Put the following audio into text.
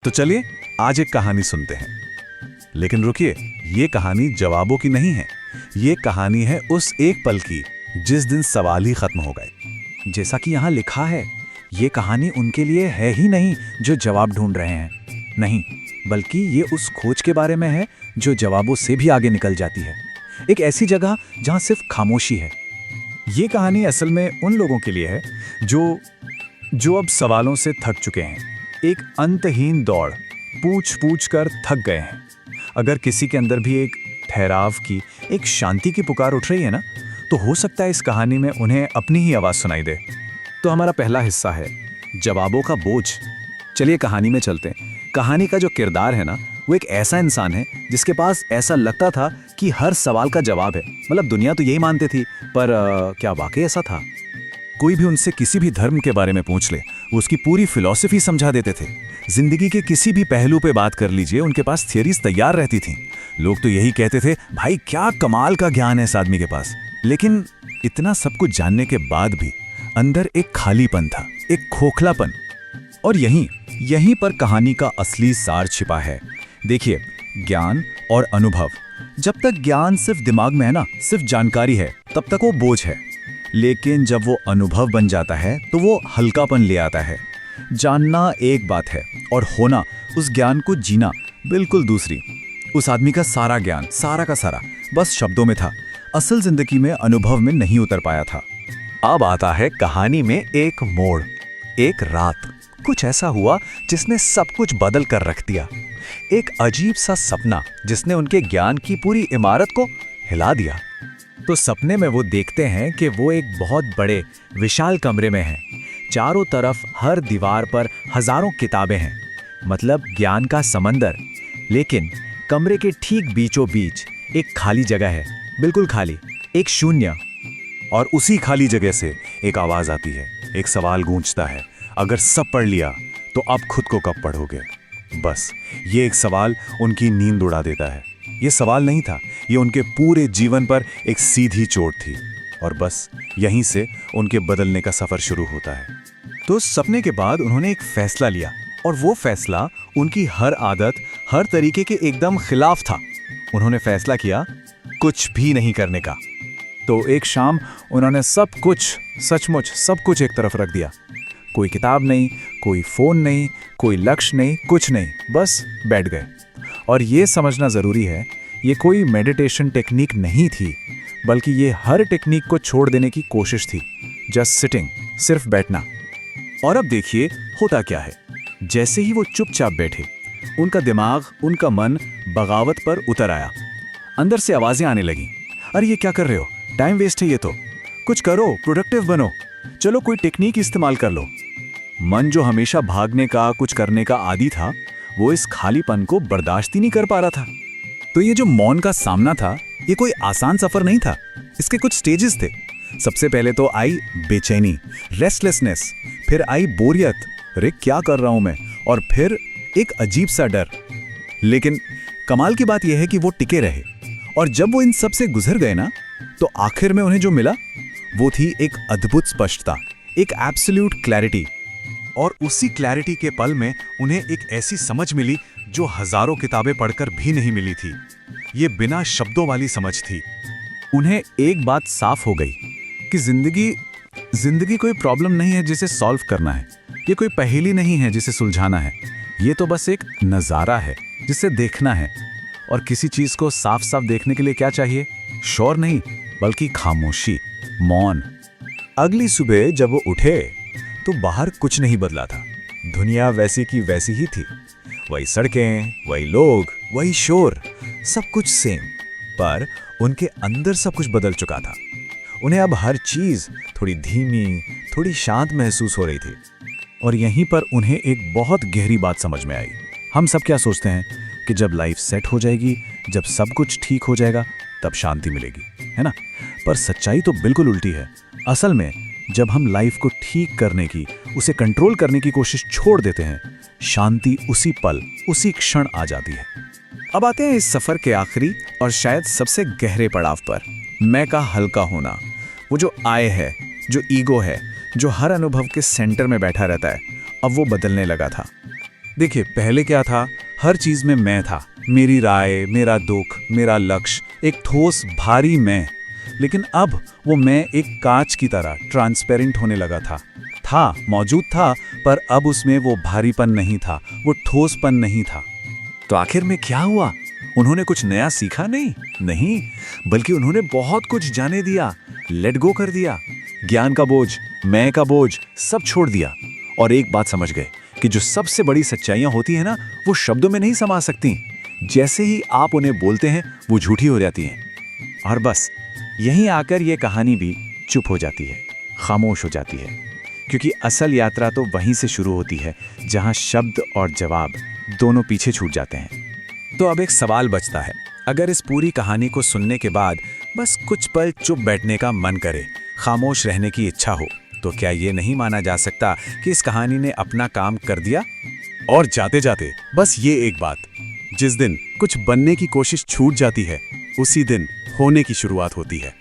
तो चलिए आज एक कहानी सुनते हैं। लेकिन रुकिए, ये कहानी जवाबों की नहीं है। ये कहानी है उस एक पल की जिस दिन सवाल ही खत्म हो गए। जैसा कि यहाँ लिखा है, ये कहानी उनके लिए है ही नहीं जो जवाब ढूंढ रहे हैं, नहीं, बल्कि ये उस खोज के बारे में है जो जवाबों से भी आगे निकल जाती है। एक ऐसी जगह जहाँ सिर्फ खामोशी है। ये कहानी असल में उन लोगों के लिए है जो अब सवालों से थक चुके हैं। एक अंतहीन दौड़, पूछ पूछ कर थक गए हैं। अगर किसी के अंदर भी एक ठहराव की, एक शांति की पुकार उठ रही है ना, तो हो सकता है इस कहानी में उन्हें अपनी ही आवाज़ सुनाई दे। तो हमारा पहला हिस्सा है जवाबों का बोझ। चलिए कहानी में चलते हैं। कहानी का जो किरदार है ना, वो एक ऐसा इंसान है जिसके पास ऐसा लगता था कि हर सवाल का जवाब है। मतलब दुनिया तो यही मानती थी, पर क्या वाकई ऐसा था? कोई भी उनसे किसी भी धर्म के बारे में पूछ ले, वो उसकी पूरी फिलॉसफी समझा देते थे। जिंदगी के किसी भी पहलू पे बात कर लीजिए, उनके पास थियरीज तैयार रहती थीं। लोग तो यही कहते थे, भाई क्या कमाल का ज्ञान है इस आदमी के पास। लेकिन इतना सब कुछ जानने के बाद भी अंदर एक खालीपन था, एक खोखलापन। और यहीं पर कहानी का असली सार छिपा है। देखिए, ज्ञान और अनुभव, जब तक ज्ञान सिर्फ दिमाग में है ना, सिर्फ जानकारी है, तब तक वो बोझ है। लेकिन जब वो अनुभव बन जाता है तो वो हल्कापन ले आता है। जानना एक बात है और होना, उस ज्ञान को जीना, बिल्कुल दूसरी। उस आदमी का सारा ज्ञान, सारा का सारा, बस शब्दों में था, असल जिंदगी में, अनुभव में नहीं उतर पाया था। अब आता है कहानी में एक मोड़। एक रात कुछ ऐसा हुआ जिसने सब कुछ बदल कर रख दिया। एक अजीब सा सपना जिसने उनके ज्ञान की पूरी इमारत को हिला दिया। तो सपने में वो देखते हैं कि वो एक बहुत बड़े विशाल कमरे में हैं। चारों तरफ हर दीवार पर हजारों किताबें हैं, मतलब ज्ञान का समंदर। लेकिन कमरे के ठीक बीचों बीच एक खाली जगह है, बिल्कुल खाली, एक शून्य। और उसी खाली जगह से एक आवाज आती है, एक सवाल गूंजता है, अगर सब पढ़ लिया तो अब खुद को कब पढ़ोगे? बस ये एक सवाल उनकी नींद उड़ा देता है। ये सवाल नहीं था, ये उनके पूरे जीवन पर एक सीधी चोट थी। और बस यहीं से उनके बदलने का सफर शुरू होता है। तो सपने के बाद उन्होंने एक फैसला लिया, और वो फैसला उनकी हर आदत, हर तरीके के एकदम खिलाफ था। उन्होंने फैसला किया कुछ भी नहीं करने का। तो एक शाम उन्होंने सब कुछ, सचमुच सब कुछ एक तरफ रख दिया। कोई किताब नहीं, कोई फोन नहीं, कोई लक्ष्य नहीं, कुछ नहीं, बस बैठ गए। और ये समझना ज़रूरी है, ये कोई मेडिटेशन टेक्निक नहीं थी, बल्कि ये हर टेक्निक को छोड़ देने की कोशिश थी। जस्ट सिटिंग, सिर्फ बैठना। और अब देखिए होता क्या है। जैसे ही वो चुपचाप बैठे, उनका दिमाग, उनका मन बगावत पर उतर आया। अंदर से आवाज़ें आने लगीं, अरे ये क्या कर रहे हो, टाइम वेस्ट है ये तो, कुछ करो, प्रोडक्टिव बनो, चलो कोई टेक्निक इस्तेमाल कर लो। मन जो हमेशा भागने का, कुछ करने का आदी था, वो इस खालीपन को बर्दाश्त ही नहीं कर पा रहा था। तो ये जो मौन का सामना था, ये कोई आसान सफर नहीं था। इसके कुछ स्टेजेस थे। सबसे पहले तो आई बेचैनी, रेस्टलेसनेस, फिर आई बोरियत, अरे क्या कर रहा हूं मैं, और फिर एक अजीब सा डर। लेकिन कमाल की बात यह है कि वो टिके रहे। और जब वो इन सब से गुजर गए ना, तो आखिर में उन्हें जो मिला वो थी एक अद्भुत स्पष्टता, एक एब्सोल्यूट क्लैरिटी। और उसी क्लैरिटी के पल में उन्हें एक ऐसी समझ मिली जो हजारों किताबें पढ़कर भी नहीं मिली थी। ये बिना शब्दों वाली समझ थी। उन्हें एक बात साफ हो गई कि जिंदगी कोई प्रॉब्लम नहीं है जिसे सॉल्व करना है, ये कोई पहेली नहीं है जिसे सुलझाना है। ये तो बस एक नज़ारा है जिसे देखना है। और किसी चीज़ को साफ साफ देखने के लिए क्या चाहिए? शोर नहीं, बल्कि खामोशी, मौन। अगली सुबह जब वो उठे तो बाहर कुछ नहीं बदला था। दुनिया वैसी की वैसी ही थी। वही सड़कें, वही लोग, वही शोर, सब कुछ सेम। पर उनके अंदर सब कुछ बदल चुका था। उन्हें अब हर चीज़ थोड़ी धीमी, थोड़ी शांत महसूस हो रही थी। और यहीं पर उन्हें एक बहुत गहरी बात समझ में आई। हम सब क्या सोचते हैं कि जब लाइफ सेट हो जाएगी, जब सब कुछ ठीक हो जाएगा, तब शांति मिलेगी, है ना? पर सच्चाई तो बिल्कुल उल्टी है। असल में जब हम लाइफ को ठीक करने की, उसे कंट्रोल करने की कोशिश छोड़ देते हैं, शांति उसी पल, उसी क्षण आ जाती है। अब आते हैं इस सफर के आखिरी और शायद सबसे गहरे पड़ाव पर, मैं का हल्का होना। वो जो आय है, जो ईगो है, जो हर अनुभव के सेंटर में बैठा रहता है, अब वो बदलने लगा था। देखिए, पहले क्या था, हर चीज में मैं था, मेरी राय, मेरा दुख, मेरा लक्ष्य, एक ठोस भारी मैं। लेकिन अब वो मैं एक कांच की तरह ट्रांसपेरेंट होने लगा था मौजूद था, पर अब उसमें वो भारीपन नहीं था, वो ठोसपन नहीं था। तो आखिर में क्या हुआ? उन्होंने कुछ नया सीखा? नहीं, बल्कि उन्होंने बहुत कुछ जाने दिया, लेट गो कर दिया। ज्ञान का बोझ, मैं का बोझ सब छोड़ दिया और एक बात समझ गए कि जो सबसे बड़ी सच्चाइयां होती है ना, वो शब्दों में नहीं समा सकती। जैसे ही आप उन्हें बोलते हैं वो झूठी हो जाती हैं। और बस यहीं आकर ये कहानी भी चुप हो जाती है, खामोश हो जाती है, क्योंकि असल यात्रा तो वहीं से शुरू होती है जहां शब्द और जवाब दोनों पीछे छूट जाते हैं। तो अब एक सवाल बचता है, अगर इस पूरी कहानी को सुनने के बाद बस कुछ पल चुप बैठने का मन करे, खामोश रहने की इच्छा हो, तो क्या ये नहीं माना जा सकता कि इस कहानी ने अपना काम कर दिया? और जाते जाते बस ये एक बात, जिस दिन कुछ बनने की कोशिश छूट जाती है, उसी दिन होने की शुरुआत होती है।